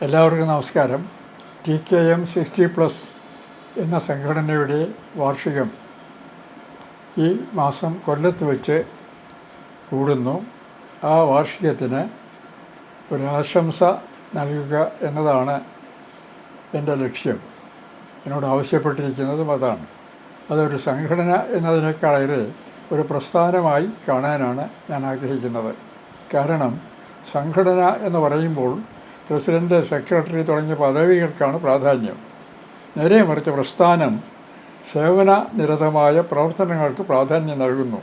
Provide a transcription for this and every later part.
എല്ലാവർക്കും നമസ്കാരം. TKM60+ എന്ന സംഘടനയുടെ വാർഷികം ഈ മാസം കൊല്ലത്ത് വെച്ച് കൂടുന്നു. ആ വാർഷികത്തിന് ഒരാശംസ നൽകുക എന്നതാണ് എൻ്റെ ലക്ഷ്യം. എന്നോട് ആവശ്യപ്പെട്ടിരിക്കുന്നതും അതാണ്. അതൊരു സംഘടന എന്നതിനേക്കാളേറെ ഒരു പ്രസ്ഥാനമായി കാണാനാണ് ഞാൻ ആഗ്രഹിക്കുന്നത്. കാരണം സംഘടന എന്ന് പറയുമ്പോൾ പ്രസിഡൻറ്റ്, സെക്രട്ടറി തുടങ്ങിയ പദവികൾക്കാണ് പ്രാധാന്യം. നേരെ മറിച്ച് പ്രസ്ഥാനം സേവന നിരതമായ പ്രവർത്തനങ്ങൾക്ക് പ്രാധാന്യം നൽകുന്നു.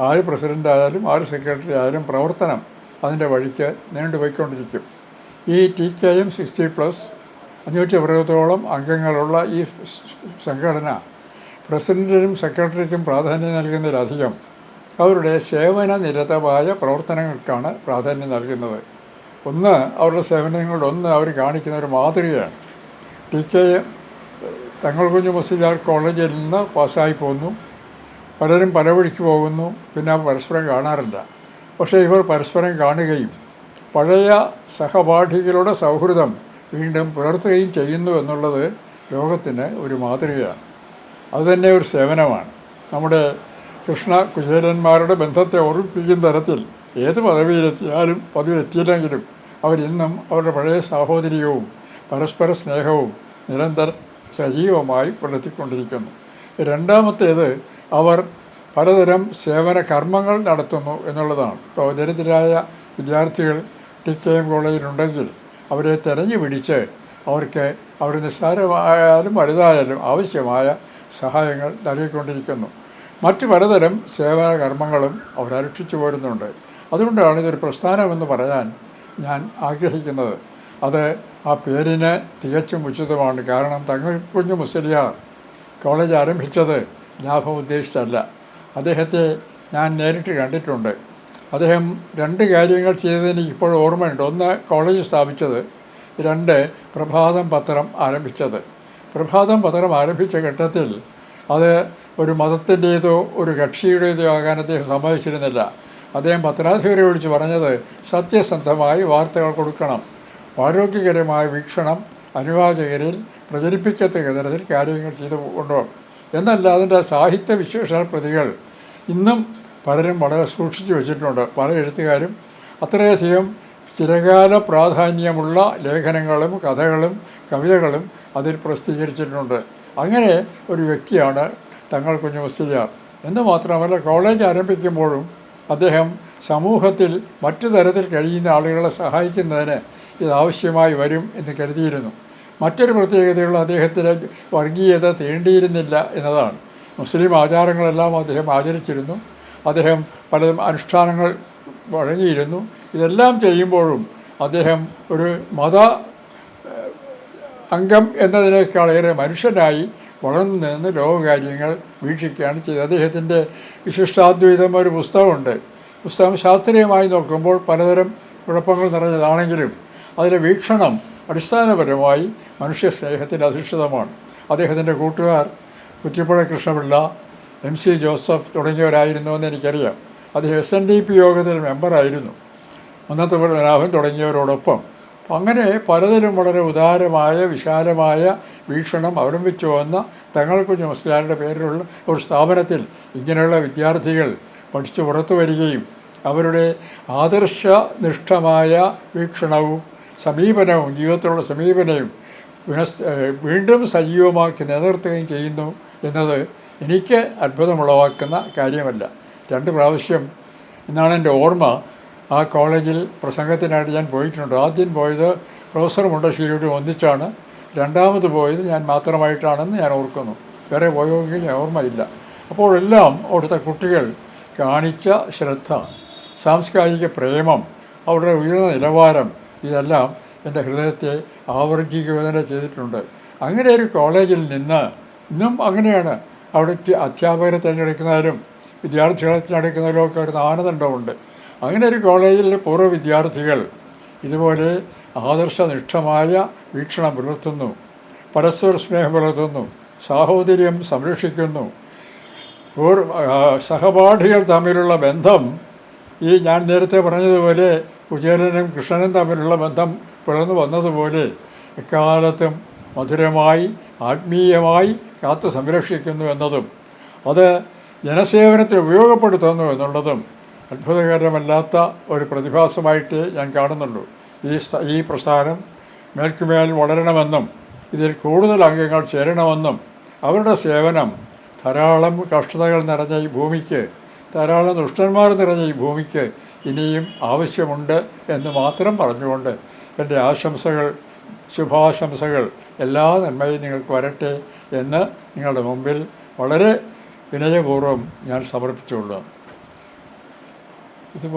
ആര് പ്രസിഡൻ്റായാലും ആര് സെക്രട്ടറി ആയാലും പ്രവർത്തനം അതിൻ്റെ വഴിക്ക് നീണ്ടുപോയിക്കൊണ്ടിരിക്കും. ഈ TKM60+ 560ഓളം അംഗങ്ങളുള്ള ഈ സംഘടന പ്രസിഡൻറ്റിനും സെക്രട്ടറിക്കും പ്രാധാന്യം നൽകുന്നതിലധികം അവരുടെ സേവന നിരതമായ പ്രവർത്തനങ്ങൾക്കാണ് പ്രാധാന്യം നൽകുന്നത്. ഒന്ന്, അവരുടെ സേവനങ്ങളിലൊന്ന് അവർ കാണിക്കുന്ന ഒരു മാതൃകയാണ്. തങ്ങൾ കുഞ്ഞ് മുസ്ലിയാർ കോളേജിൽ നിന്ന് പാസ്സായി പോന്നു. പലരും പല വഴിക്ക് പോകുന്നു, പിന്നെ പരസ്പരം കാണാറില്ല. പക്ഷേ ഇവർ പരസ്പരം കാണുകയും പഴയ സഹപാഠികളുടെ സൗഹൃദം വീണ്ടും പുലർത്തുകയും ചെയ്യുന്നു എന്നുള്ളത് ലോകത്തിന് ഒരു മാതൃകയാണ്. അതുതന്നെ ഒരു സേവനമാണ്. നമ്മുടെ കൃഷ്ണ കുചേലന്മാരുടെ ബന്ധത്തെ ഓർമ്മിപ്പിക്കുന്ന തരത്തിൽ ഏത് പദവിയിലെത്തിയില്ലെങ്കിലും അവരിന്നും അവരുടെ പഴയ സാഹോദര്യവും പരസ്പര സ്നേഹവും നിരന്തരം സജീവമായി പുലർത്തിക്കൊണ്ടിരിക്കുന്നു. രണ്ടാമത്തേത്, അവർ പലതരം സേവന കർമ്മങ്ങൾ നടത്തുന്നു എന്നുള്ളതാണ്. ഇപ്പോൾ ദരിദ്രരായ വിദ്യാർത്ഥികൾ TKM കോളേജിലുണ്ടെങ്കിൽ അവരെ തെരഞ്ഞു പിടിച്ച് അവർക്ക് അവർ നിസ്സാരമായാലും വലുതായാലും ആവശ്യമായ സഹായങ്ങൾ നൽകിക്കൊണ്ടിരിക്കുന്നു. മറ്റ് പലതരം സേവന കർമ്മങ്ങളും അവരനുഷ്ഠിച്ചു പോരുന്നുണ്ട്. അതുകൊണ്ടാണ് ഇതൊരു പ്രസ്ഥാനമെന്ന് പറയാൻ ഞാൻ ആഗ്രഹിക്കുന്നത്. അത് ആ പേരിന് തികച്ചും ഉചിതമാണ്. കാരണം തങ്ങൾ കുഞ്ഞ് മുസ്ലിയാർ കോളേജ് ആരംഭിച്ചത് ലാഭം ഉദ്ദേശിച്ചല്ല. അദ്ദേഹത്തെ ഞാൻ നേരിട്ട് കണ്ടിട്ടുണ്ട്. അദ്ദേഹം രണ്ട് കാര്യങ്ങൾ ചെയ്തതിന് ഇപ്പോൾ ഓർമ്മയുണ്ട്. ഒന്ന്, കോളേജ് സ്ഥാപിച്ചത്. രണ്ട്, പ്രഭാതം പത്രം ആരംഭിച്ചത്. പ്രഭാതം പത്രം ആരംഭിച്ച ഘട്ടത്തിൽ അത് ഒരു മതത്തിൻ്റേതോ ഒരു കക്ഷിയുടേതോ ആകാൻ അദ്ദേഹം സമ്മതിച്ചിരുന്നില്ല. അദ്ദേഹം പത്രാധിപരെ വിളിച്ച് പറഞ്ഞത് സത്യസന്ധമായി വാർത്തകൾ കൊടുക്കണം, ആരോഗ്യകരമായ വീക്ഷണം അനുവാചകരിൽ പ്രചരിപ്പിക്കത്തക്ക തരത്തിൽ കാര്യങ്ങൾ ചെയ്തു കൊണ്ടുപോകും എന്നല്ല. അതിൻ്റെ സാഹിത്യ വിശേഷ പ്രതികൾ ഇന്നും പലരും വളരെ സൂക്ഷിച്ചു വച്ചിട്ടുണ്ട്. പല എഴുത്തുകാരും അത്രയധികം ചിരകാല പ്രാധാന്യമുള്ള ലേഖനങ്ങളും കഥകളും കവിതകളും അതിൽ പ്രസിദ്ധീകരിച്ചിട്ടുണ്ട്. അങ്ങനെ ഒരു വ്യക്തിയാണ് തങ്ങൾ കുഞ്ഞ് മുസ്ലിയാർ. എന്ന് മാത്രമല്ല, കോളേജ് ആരംഭിക്കുമ്പോഴും അദ്ദേഹം സമൂഹത്തിൽ മറ്റു തരത്തിൽ കഴിയുന്ന ആളുകളെ സഹായിക്കുന്നതിന് ഇതാവശ്യമായി വരും എന്ന് കരുതിയിരുന്നു. മറ്റൊരു പ്രത്യേകതയുള്ള അദ്ദേഹത്തിന് വർഗീയത തീണ്ടിയിരുന്നില്ല എന്നതാണ്. മുസ്ലിം ആചാരങ്ങളെല്ലാം അദ്ദേഹം ആചരിച്ചിരുന്നു. അദ്ദേഹം പലതും അനുഷ്ഠാനങ്ങൾ വഴങ്ങിയിരുന്നു. ഇതെല്ലാം ചെയ്യുമ്പോഴും അദ്ദേഹം ഒരു മത അംഗം എന്നതിനേക്കാളേറെ മനുഷ്യനായി വളർന്നു നിന്ന് ലോകകാര്യങ്ങൾ വീക്ഷിക്കുകയാണ് ചെയ്തത്. അദ്ദേഹത്തിൻ്റെ വിശിഷ്ടാദ്വൈതം ഒരു പുസ്തകമുണ്ട്. പുസ്തകം ശാസ്ത്രീയമായി നോക്കുമ്പോൾ പലതരം കുഴപ്പങ്ങൾ നിറഞ്ഞതാണെങ്കിലും അതിലെ വീക്ഷണം അടിസ്ഥാനപരമായി മനുഷ്യ സ്നേഹത്തിൽ അധിഷ്ഠിതമാണ്. അദ്ദേഹത്തിൻ്റെ കൂട്ടുകാർ കുറ്റിപ്പുഴ കൃഷ്ണപിള്ള, MC ജോസഫ് തുടങ്ങിയവരായിരുന്നു എന്ന് എനിക്കറിയാം. അദ്ദേഹം SNDP യോഗത്തിൽ മെമ്പറായിരുന്നു. മന്നത്ത് പത്മനാഭൻ തുടങ്ങിയവരോടൊപ്പം. അങ്ങനെ പലതിലും വളരെ ഉദാരമായ വിശാലമായ വീക്ഷണം അവലംബിച്ചു വന്ന തങ്ങൾ കുഞ്ഞ് മുസ്ലിയാരുടെ പേരിലുള്ള ഒരു സ്ഥാപനത്തിൽ ഇങ്ങനെയുള്ള വിദ്യാർത്ഥികൾ പഠിച്ചു പുറത്തു വരികയും അവരുടെ ആദർശനിഷ്ഠമായ വീക്ഷണവും സമീപനവും ജീവിതത്തിലുള്ള സമീപനവും വീണ്ടും സജീവമാക്കി നിലനിർത്തുകയും ചെയ്യുന്നു എന്നത് എനിക്ക് അത്ഭുതമുളവാക്കുന്ന കാര്യമല്ല. 2 പ്രാവശ്യം എന്നാണ് എൻ്റെ ഓർമ്മ ആ കോളേജിൽ പ്രസംഗത്തിനായിട്ട് ഞാൻ പോയിട്ടുണ്ട്. ആദ്യം പോയത് പ്രൊഫസർ മുണ്ടശ്ശേരിയോട് ഒന്നിച്ചാണ്. രണ്ടാമത് പോയത് ഞാൻ മാത്രമായിട്ടാണെന്ന് ഞാൻ ഓർക്കുന്നു. വേറെ പോയെങ്കിൽ ഞാൻ ഓർമ്മയില്ല. അപ്പോഴെല്ലാം അവിടുത്തെ കുട്ടികൾ കാണിച്ച ശ്രദ്ധ, സാംസ്കാരിക പ്രേമം, അവരുടെ ഉയർന്ന നിലവാരം, ഇതെല്ലാം എൻ്റെ ഹൃദയത്തെ ആവർജിക്കുക തന്നെ ചെയ്തിട്ടുണ്ട്. അങ്ങനെ ഒരു കോളേജിൽ നിന്ന് ഇന്നും അങ്ങനെയാണ്. അവിടെ അധ്യാപകരെ തിരഞ്ഞെടുക്കുന്നതിലും വിദ്യാർത്ഥികളെ തിരഞ്ഞെടുക്കുന്നതിലും ഒക്കെ ഒരു മാനദണ്ഡമുണ്ട്. അങ്ങനെ ഒരു കോളേജിലെ പൂർവ്വ വിദ്യാർത്ഥികൾ ഇതുപോലെ ആദർശനിഷ്ഠമായ വീക്ഷണം പുലർത്തുന്നു, പരസ്പര സ്നേഹം പുലർത്തുന്നു, സാഹോദര്യം സംരക്ഷിക്കുന്നു. സഹപാഠികൾ തമ്മിലുള്ള ബന്ധം ഈ ഞാൻ നേരത്തെ പറഞ്ഞതുപോലെ കുചേലനും കൃഷ്ണനും തമ്മിലുള്ള ബന്ധം പിറന്നു വന്നതുപോലെ എക്കാലത്തും മധുരമായി ആത്മീയമായി കാത്തു സംരക്ഷിക്കുന്നു എന്നതും അത് ജനസേവനത്തെ ഉപയോഗപ്പെടുത്തുന്നു എന്നുള്ളതും അത്ഭുതകരമല്ലാത്ത ഒരു പ്രതിഭാസമായിട്ട് ഞാൻ കാണുന്നുള്ളൂ. ഈ പ്രസ്ഥാനം മേൽക്കുമേൽ വളരണമെന്നും ഇതിൽ കൂടുതൽ അംഗങ്ങൾ ചേരണമെന്നും അവരുടെ സേവനം ധാരാളം കഷ്ടതകൾ നിറഞ്ഞ ഈ ഭൂമിക്ക്, ധാരാളം ദുഷ്ടന്മാർ നിറഞ്ഞ ഈ ഭൂമിക്ക് ഇനിയും ആവശ്യമുണ്ട് എന്ന് മാത്രം പറഞ്ഞുകൊണ്ട് എൻ്റെ ആശംസകൾ, ശുഭാശംസകൾ, എല്ലാ നന്മയും നിങ്ങൾക്ക് വരട്ടെ എന്ന് നിങ്ങളുടെ മുമ്പിൽ വളരെ വിനയപൂർവ്വം ഞാൻ സമർപ്പിച്ചുകൊള്ളുന്നു. ഇതുപോലെ